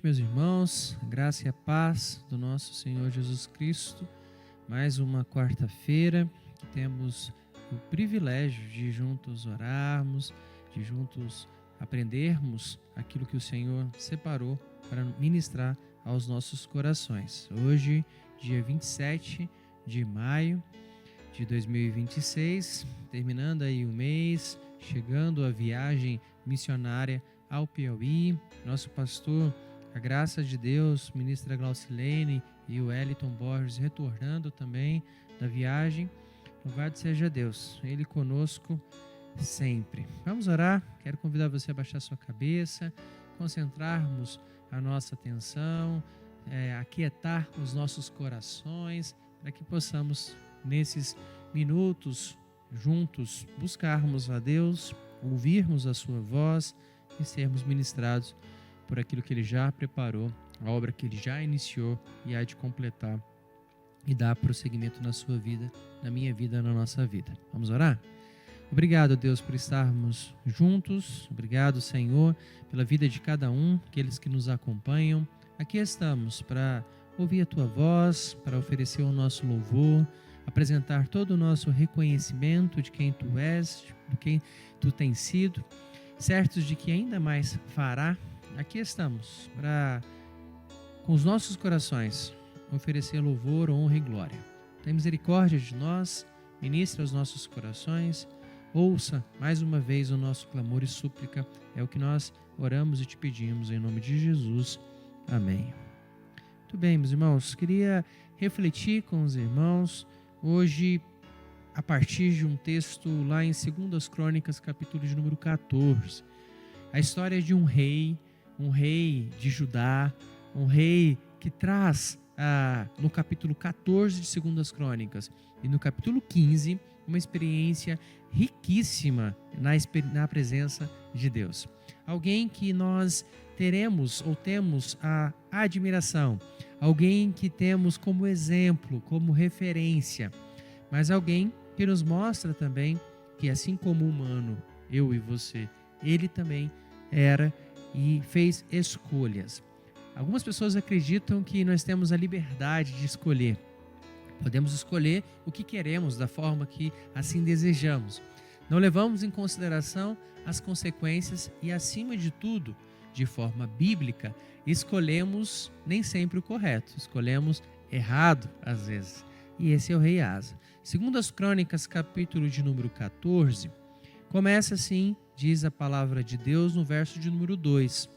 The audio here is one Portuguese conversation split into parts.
noite, meus irmãos, a graça e a paz do nosso Senhor Jesus Cristo. Mais uma quarta-feira que temos o privilégio de juntos orarmos, de juntos aprendermos aquilo que o Senhor separou para ministrar aos nossos corações. Hoje, dia 27 de maio de 2026, terminando aí o mês, chegando a viagem missionária ao Piauí. Nosso pastor, a graça de Deus, ministra Glaucilene e o Eliton Borges retornando também da viagem. Louvado seja Deus, Ele conosco sempre. Vamos orar. Quero convidar você a baixar sua cabeça, concentrarmos a nossa atenção, aquietar os nossos corações, para que possamos, nesses minutos juntos, buscarmos a Deus, ouvirmos a sua voz e sermos ministrados por aquilo que Ele já preparou, a obra que Ele já iniciou e há de completar e dar prosseguimento na sua vida, na minha vida, na nossa vida. Vamos orar? Obrigado, Deus, por estarmos juntos. Obrigado, Senhor, pela vida de cada um, aqueles que nos acompanham. Aqui estamos para ouvir a Tua voz, para oferecer o nosso louvor, apresentar todo o nosso reconhecimento de quem Tu és, de quem Tu tens sido, certos de que ainda mais fará. Aqui estamos para, com os nossos corações, oferecer louvor, honra e glória. Tem misericórdia de nós, ministra os nossos corações, ouça mais uma vez o nosso clamor e súplica. É o que nós oramos e te pedimos em nome de Jesus. Amém. Muito bem, meus irmãos, queria refletir com os irmãos hoje a partir de um texto lá em 2 Crônicas, capítulo de número 14. A história de um rei de Judá, um rei que traz no capítulo 14 de 2 Crônicas e no capítulo 15 uma experiência riquíssima na presença de Deus. Alguém que nós teremos ou temos a admiração, alguém que temos como exemplo, como referência, mas alguém que nos mostra também que, assim como humano, eu e você, ele também era e fez escolhas. Algumas pessoas acreditam que nós temos a liberdade de escolher. Podemos escolher o que queremos da forma que assim desejamos. Não levamos em consideração as consequências e, acima de tudo, de forma bíblica, escolhemos nem sempre o correto, escolhemos errado às vezes. E esse é o rei Asa. 2 Crônicas, capítulo de número 14, começa assim, diz a palavra de Deus no verso de número 2.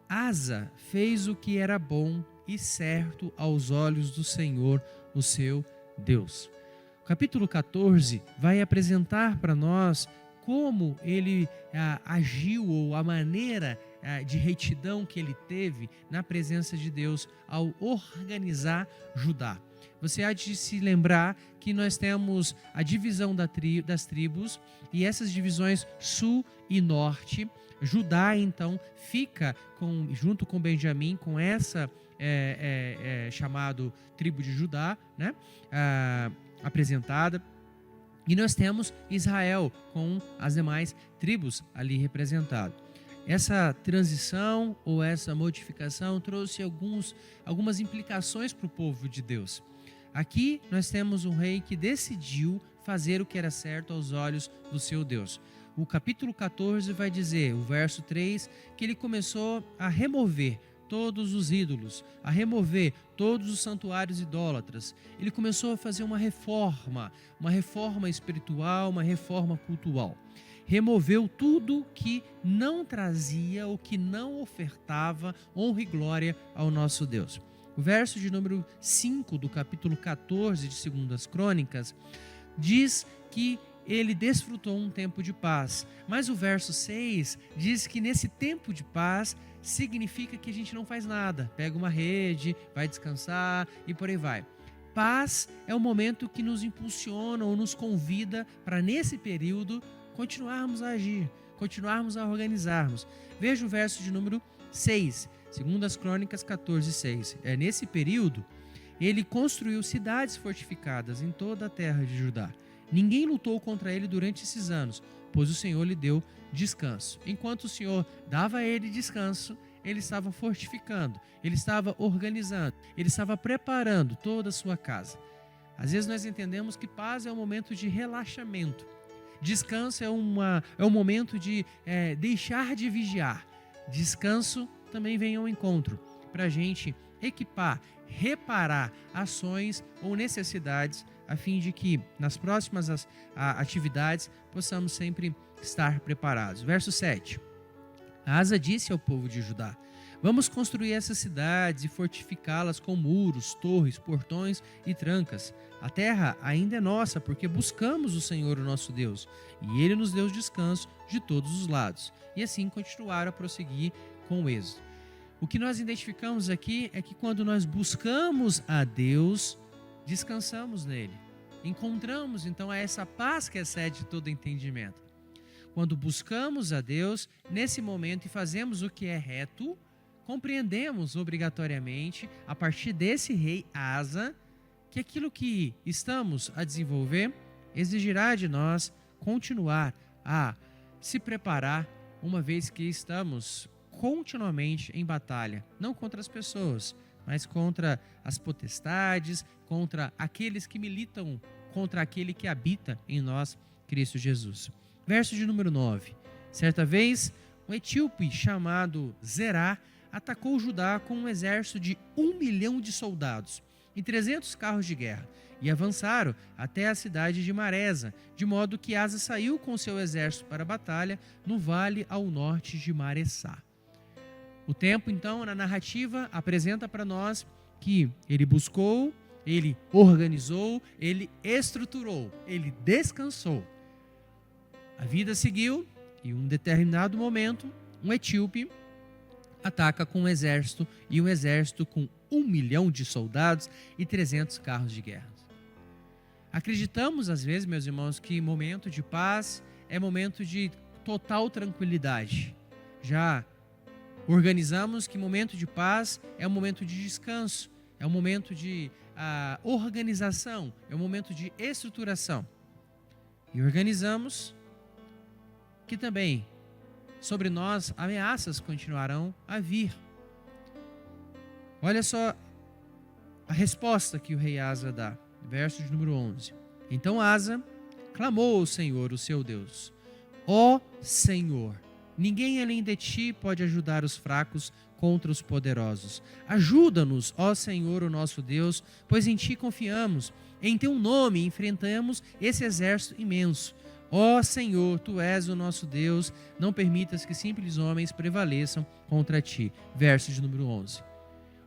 Asa fez o que era bom e certo aos olhos do Senhor, o seu Deus. O capítulo 14 vai apresentar para nós como ele agiu, ou a maneira de retidão que ele teve na presença de Deus ao organizar Judá. Você há de se lembrar que nós temos a divisão das tribos, e essas divisões sul e norte. Judá, então, fica junto com Benjamim, com essa chamado tribo de Judá, né? Apresentada. E nós temos Israel com as demais tribos ali representadas. Essa transição ou essa modificação trouxe algumas implicações para o povo de Deus. Aqui nós temos um rei que decidiu fazer o que era certo aos olhos do seu Deus. O capítulo 14 vai dizer, o verso 3, que ele começou a remover todos os ídolos, a remover todos os santuários idólatras. Ele começou a fazer uma reforma espiritual, uma reforma cultural. Removeu tudo que não trazia ou que não ofertava honra e glória ao nosso Deus. O verso de número 5 do capítulo 14 de 2 Crônicas diz que ele desfrutou um tempo de paz. Mas o verso 6 diz que nesse tempo de paz significa que a gente não faz nada. Pega uma rede, vai descansar e por aí vai. Paz é o momento que nos impulsiona ou nos convida para, nesse período, continuarmos a agir, continuarmos a organizarmos. Veja o verso de número 6, 2 Crônicas 14, 6. Nesse período, ele construiu cidades fortificadas em toda a terra de Judá. Ninguém lutou contra ele durante esses anos, pois o Senhor lhe deu descanso. Enquanto o Senhor dava a ele descanso, ele estava fortificando, ele estava organizando, ele estava preparando toda a sua casa. Às vezes nós entendemos que paz é um momento de relaxamento. Descanso é um momento de deixar de vigiar. Descanso também vem ao encontro para a gente equipar, reparar ações ou necessidades a fim de que nas próximas atividades possamos sempre estar preparados. Verso 7. Asa disse ao povo de Judá: vamos construir essas cidades e fortificá-las com muros, torres, portões e trancas. A terra ainda é nossa, porque buscamos o Senhor, o nosso Deus, e Ele nos deu descanso de todos os lados. E assim continuaram a prosseguir com o êxodo. O que nós identificamos aqui é que quando nós buscamos a Deus, descansamos nele. Encontramos então essa paz que excede todo entendimento. Quando buscamos a Deus, nesse momento, e fazemos o que é reto, compreendemos obrigatoriamente, a partir desse rei Asa, que aquilo que estamos a desenvolver exigirá de nós continuar a se preparar, uma vez que estamos continuamente em batalha, não contra as pessoas, mas contra as potestades, contra aqueles que militam contra aquele que habita em nós, Cristo Jesus. Verso de número 9. Certa vez, um etíope chamado Zerá atacou Judá com um exército de 1 milhão de soldados e 300 carros de guerra, e avançaram até a cidade de Maresa, de modo que Asa saiu com seu exército para a batalha no vale ao norte de Maressá. O tempo, então, na narrativa, apresenta para nós que ele buscou, ele organizou, ele estruturou, ele descansou. A vida seguiu e em um determinado momento, um etíope ataca com um exército, e um exército com 1 milhão de soldados e 300 carros de guerra. Acreditamos, às vezes, meus irmãos, que momento de paz é momento de total tranquilidade. Já organizamos que momento de paz é um momento de descanso, é um momento de organização, é um momento de estruturação. E organizamos que também sobre nós ameaças continuarão a vir. Olha só a resposta que o rei Asa dá, verso de número 11. Então Asa clamou ao Senhor, o seu Deus: ó Senhor, ninguém além de ti pode ajudar os fracos contra os poderosos. Ajuda-nos, ó Senhor, o nosso Deus, pois em ti confiamos. Em teu nome enfrentamos esse exército imenso. Ó Senhor, tu és o nosso Deus, não permitas que simples homens prevaleçam contra ti. Verso de número 11.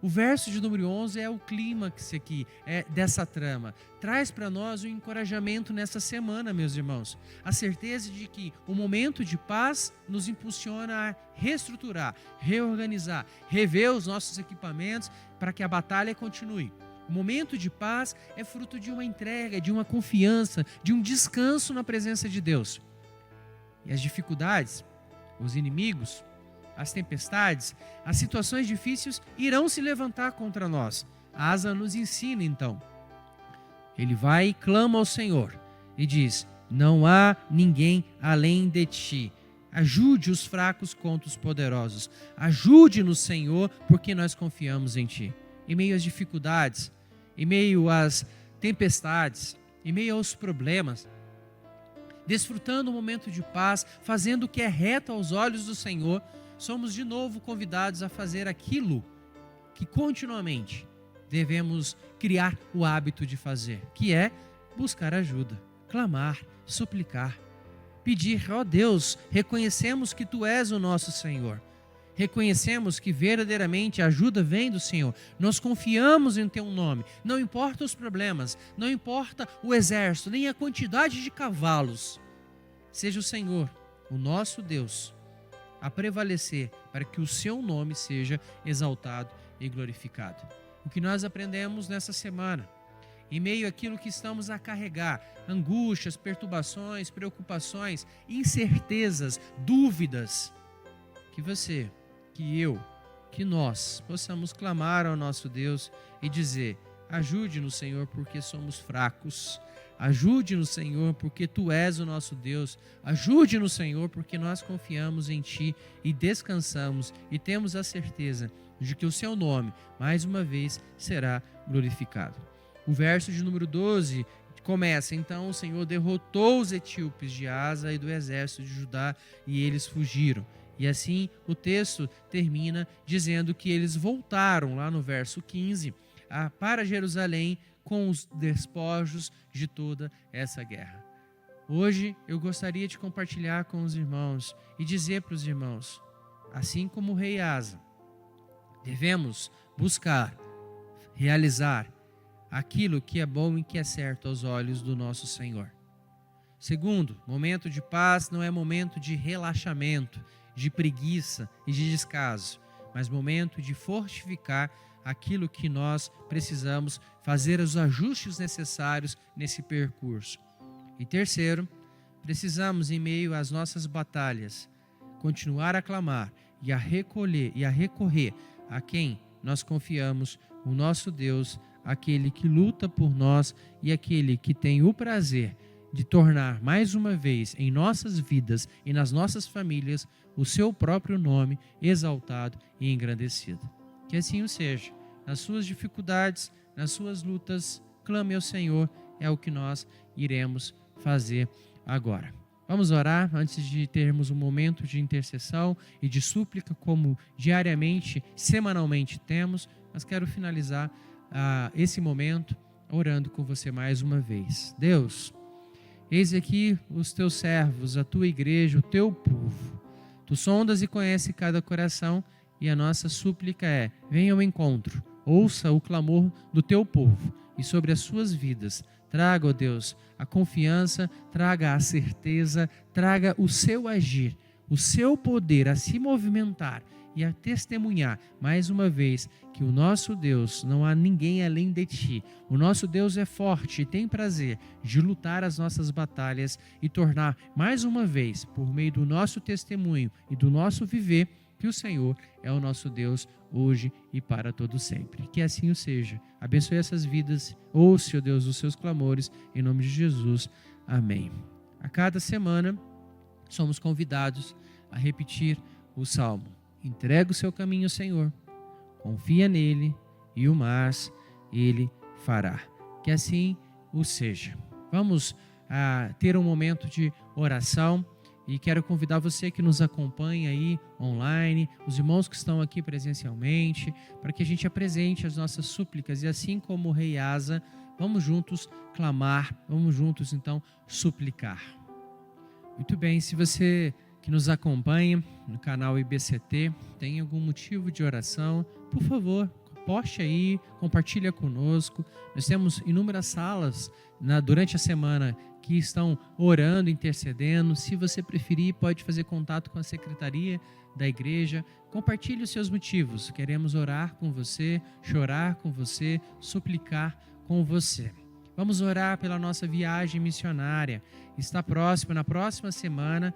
O verso de número 11 é o clímax aqui dessa trama. Traz para nós um encorajamento nessa semana, meus irmãos. A certeza de que o momento de paz nos impulsiona a reestruturar, reorganizar, rever os nossos equipamentos para que a batalha continue. O momento de paz é fruto de uma entrega, de uma confiança, de um descanso na presença de Deus. E as dificuldades, os inimigos, as tempestades, as situações difíceis irão se levantar contra nós. Asa nos ensina então. Ele vai e clama ao Senhor e diz: não há ninguém além de ti. Ajude os fracos contra os poderosos. Ajude-nos, Senhor, porque nós confiamos em ti. Em meio às dificuldades, em meio às tempestades, em meio aos problemas, desfrutando um momento de paz, fazendo o que é reto aos olhos do Senhor, somos de novo convidados a fazer aquilo que continuamente devemos criar o hábito de fazer, que é buscar ajuda, clamar, suplicar, pedir: ó Deus, reconhecemos que tu és o nosso Senhor. Reconhecemos que verdadeiramente a ajuda vem do Senhor. Nós confiamos em teu nome. Não importa os problemas, não importa o exército, nem a quantidade de cavalos. Seja o Senhor, o nosso Deus, a prevalecer para que o seu nome seja exaltado e glorificado. O que nós aprendemos nessa semana, em meio àquilo que estamos a carregar, angústias, perturbações, preocupações, incertezas, dúvidas, que você, que eu, que nós possamos clamar ao nosso Deus e dizer: Ajude-nos, Senhor, porque somos fracos. Ajude-nos, Senhor, porque Tu és o nosso Deus. Ajude-nos, Senhor, porque nós confiamos em Ti e descansamos e temos a certeza de que o Seu nome, mais uma vez, será glorificado. O verso de número 12 começa: então o Senhor derrotou os etíopes de Asa e do exército de Judá e eles fugiram. E assim o texto termina dizendo que eles voltaram, lá no verso 15, para Jerusalém com os despojos de toda essa guerra. Hoje eu gostaria de compartilhar com os irmãos e dizer para os irmãos, assim como o rei Asa, devemos buscar, realizar aquilo que é bom e que é certo aos olhos do nosso Senhor. Segundo, momento de paz não é momento de relaxamento, de preguiça e de descaso, mas momento de fortificar aquilo que nós precisamos, fazer os ajustes necessários nesse percurso. E terceiro, precisamos, em meio às nossas batalhas, continuar a clamar e a recorrer a quem nós confiamos, o nosso Deus, aquele que luta por nós e aquele que tem o prazer de tornar mais uma vez em nossas vidas e nas nossas famílias o seu próprio nome exaltado e engrandecido. Que assim o seja. Nas suas dificuldades, nas suas lutas, clame ao Senhor, é o que nós iremos fazer agora. Vamos orar antes de termos um momento de intercessão e de súplica, como diariamente, semanalmente temos, mas quero finalizar esse momento orando com você mais uma vez. Deus, eis aqui os teus servos, a tua igreja, o teu povo. Tu sondas e conheces cada coração e a nossa súplica é: venha ao encontro, ouça o clamor do teu povo e sobre as suas vidas. Traga, ó Deus, a confiança, traga a certeza, traga o seu agir, o seu poder a se movimentar e a testemunhar mais uma vez que o nosso Deus, não há ninguém além de ti. O nosso Deus é forte e tem prazer de lutar as nossas batalhas e tornar mais uma vez, por meio do nosso testemunho e do nosso viver, que o Senhor é o nosso Deus hoje e para todo sempre. Que assim o seja. Abençoe essas vidas. Ouça, ó Deus, os seus clamores. Em nome de Jesus. Amém. A cada semana somos convidados a repetir o Salmo. Entrega o seu caminho ao Senhor. Confia nele e o mais ele fará. Que assim o seja. Vamos ter um momento de oração. E quero convidar você que nos acompanha aí online, os irmãos que estão aqui presencialmente, para que a gente apresente as nossas súplicas. E assim como o rei Asa, vamos juntos clamar, vamos juntos então suplicar. Muito bem, se você que nos acompanha no canal IBCT tem algum motivo de oração, por favor, poste aí, compartilha conosco. Nós temos inúmeras salas durante a semana que estão orando, intercedendo. Se você preferir, pode fazer contato com a secretaria da igreja. Compartilhe os seus motivos. Queremos orar com você, chorar com você, suplicar com você. Vamos orar pela nossa viagem missionária. Está próximo, na próxima semana,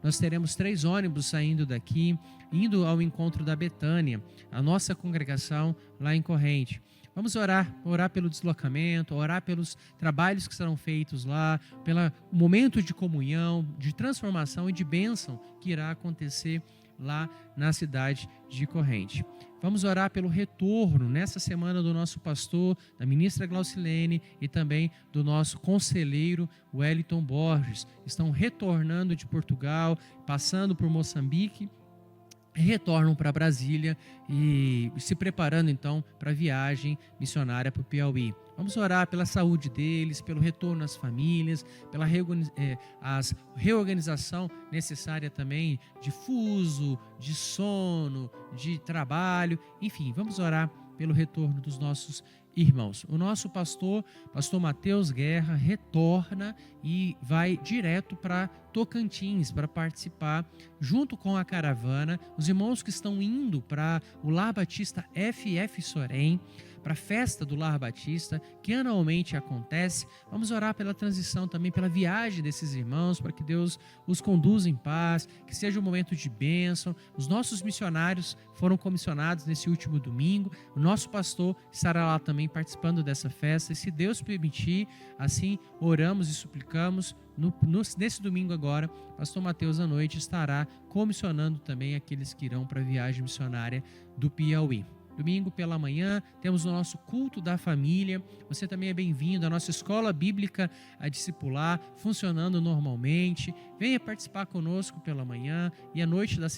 nós teremos 3 ônibus saindo daqui, indo ao encontro da Betânia, a nossa congregação lá em Corrente. Vamos orar pelo deslocamento, orar pelos trabalhos que serão feitos lá, pelo momento de comunhão, de transformação e de bênção que irá acontecer lá na cidade de Corrente. Vamos orar pelo retorno nessa semana do nosso pastor, da ministra Glaucilene e também do nosso conselheiro Wellington Borges. Estão retornando de Portugal, passando por Moçambique, retornam para Brasília e se preparando então para a viagem missionária para o Piauí. Vamos orar pela saúde deles, pelo retorno às famílias, pela reorganização necessária também de fuso, de sono, de trabalho, enfim, vamos orar pelo retorno dos nossos irmãos. O nosso pastor Mateus Guerra, retorna e vai direto para Tocantins para participar, junto com a caravana, os irmãos que estão indo para o Lar Batista FF Sorém, para a festa do Lar Batista, que anualmente acontece. Vamos orar pela transição também, pela viagem desses irmãos, para que Deus os conduza em paz, que seja um momento de bênção. Os nossos missionários foram comissionados nesse último domingo, o nosso pastor estará lá também participando dessa festa, e se Deus permitir, assim oramos e suplicamos. Nesse domingo agora, pastor Mateus à noite estará comissionando também aqueles que irão para a viagem missionária do Piauí. Domingo pela manhã, temos o nosso culto da família. Você também é bem-vindo à nossa escola bíblica a discipular, funcionando normalmente. Venha participar conosco pela manhã e à noite da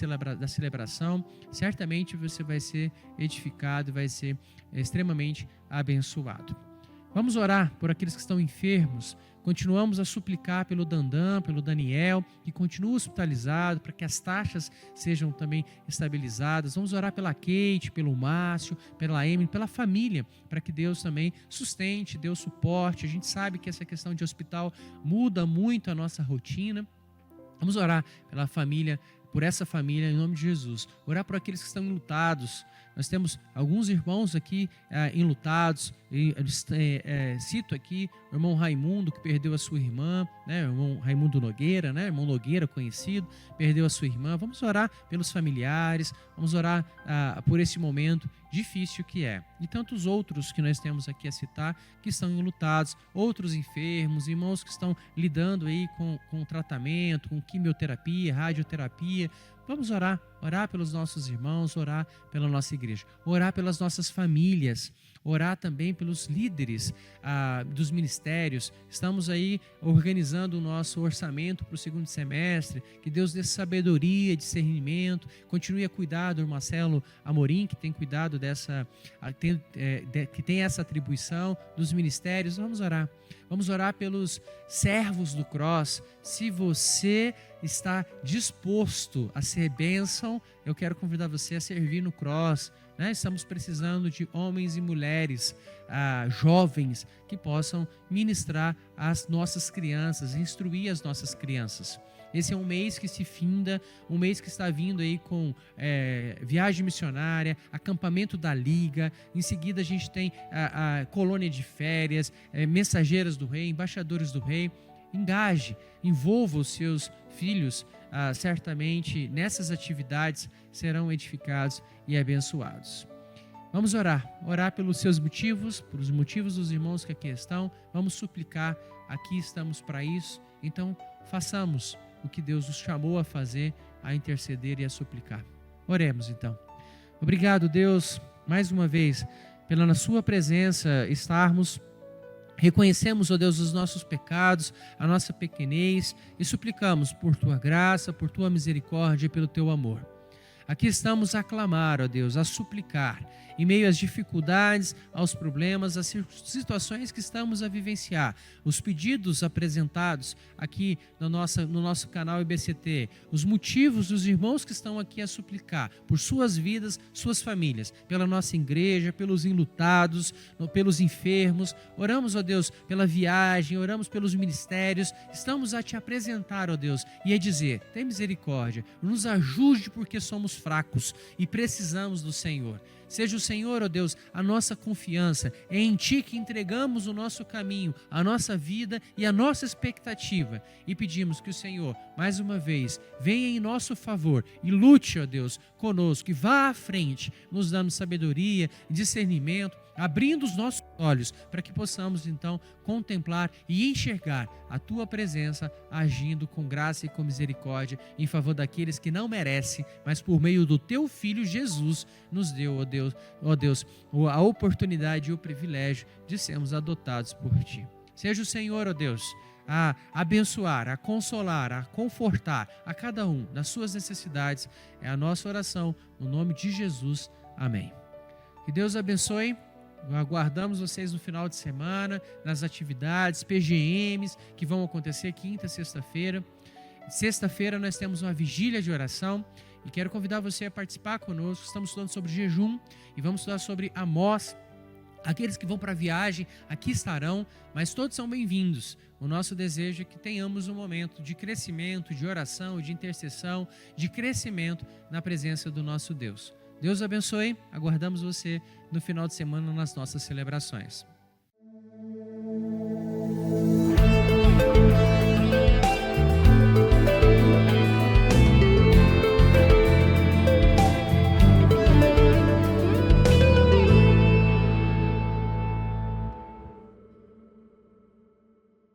celebração. Certamente você vai ser edificado e vai ser extremamente abençoado. Vamos orar por aqueles que estão enfermos. Continuamos a suplicar pelo Dandan, pelo Daniel, que continua hospitalizado, para que as taxas sejam também estabilizadas. Vamos orar pela Kate, pelo Márcio, pela Emily, pela família, para que Deus também sustente, dê o suporte. A gente sabe que essa questão de hospital muda muito a nossa rotina. Vamos orar pela família, por essa família, em nome de Jesus. Orar por aqueles que estão enlutados. Nós temos alguns irmãos aqui enlutados. Cito aqui o irmão Raimundo, que perdeu a sua irmã, né? O irmão Raimundo Nogueira, né? Irmão Nogueira, conhecido, perdeu a sua irmã. Vamos orar pelos familiares, vamos orar por esse momento difícil que é. E tantos outros que nós temos aqui a citar, que estão enlutados, outros enfermos, irmãos que estão lidando aí com tratamento, com quimioterapia, radioterapia. Vamos orar pelos nossos irmãos, orar pela nossa igreja, orar pelas nossas famílias, orar também pelos líderes dos ministérios. Estamos aí organizando o nosso orçamento para o segundo semestre. Que Deus dê sabedoria, discernimento, continue a cuidar do Marcelo Amorim, que tem cuidado que tem essa atribuição dos ministérios. Vamos orar pelos servos do Cross. Se você está disposto a ser bênção, eu quero convidar você a servir no Cross. Estamos precisando de homens e mulheres jovens que possam ministrar às nossas crianças, instruir as nossas crianças. Esse é um mês que se finda, um mês que está vindo aí com viagem missionária, acampamento da Liga. Em seguida a gente tem a colônia de férias, mensageiras do Rei, embaixadores do Rei. Engaje, envolva os seus filhos, certamente nessas atividades serão edificados e abençoados. Vamos orar pelos seus motivos, pelos motivos dos irmãos que aqui estão. Vamos suplicar, aqui estamos para isso. Então façamos o que Deus nos chamou a fazer, a interceder e a suplicar. Oremos então. Obrigado, Deus, mais uma vez, pela na sua presença estarmos. Reconhecemos, ó Deus, os nossos pecados, a nossa pequenez e suplicamos por Tua graça, por Tua misericórdia e pelo Teu amor. Aqui estamos a clamar, ó Deus, a suplicar, em meio às dificuldades, aos problemas, às situações que estamos a vivenciar, os pedidos apresentados aqui no nosso canal IBCT, os motivos dos irmãos que estão aqui a suplicar por suas vidas, suas famílias, pela nossa igreja, pelos enlutados, pelos enfermos. Oramos, ó Deus, pela viagem, oramos pelos ministérios. Estamos a Te apresentar, ó Deus, e a dizer: tem misericórdia, nos ajude porque somos fracos e precisamos do Senhor. Seja o Senhor, ó Deus, a nossa confiança. É em Ti que entregamos o nosso caminho, a nossa vida e a nossa expectativa. E pedimos que o Senhor, mais uma vez, venha em nosso favor e lute, ó Deus, conosco, e vá à frente, nos dando sabedoria, discernimento, abrindo os nossos olhos para que possamos então contemplar e enxergar a Tua presença agindo com graça e com misericórdia em favor daqueles que não merecem, mas por meio do Teu Filho Jesus nos deu, ó Deus, a oportunidade e o privilégio de sermos adotados por Ti. Seja o Senhor, ó Deus, a abençoar, a consolar, a confortar a cada um nas suas necessidades. É a nossa oração, no nome de Jesus. Amém. Que Deus abençoe. Aguardamos vocês no final de semana, nas atividades, PGMs, que vão acontecer quinta e sexta-feira. Sexta-feira nós temos uma vigília de oração e quero convidar você a participar conosco. Estamos estudando sobre jejum e vamos estudar sobre Amós. Aqueles que vão para a viagem aqui estarão, mas todos são bem-vindos. O nosso desejo é que tenhamos um momento de crescimento, de oração, de intercessão, de crescimento na presença do nosso Deus. Deus abençoe, aguardamos você no final de semana nas nossas celebrações.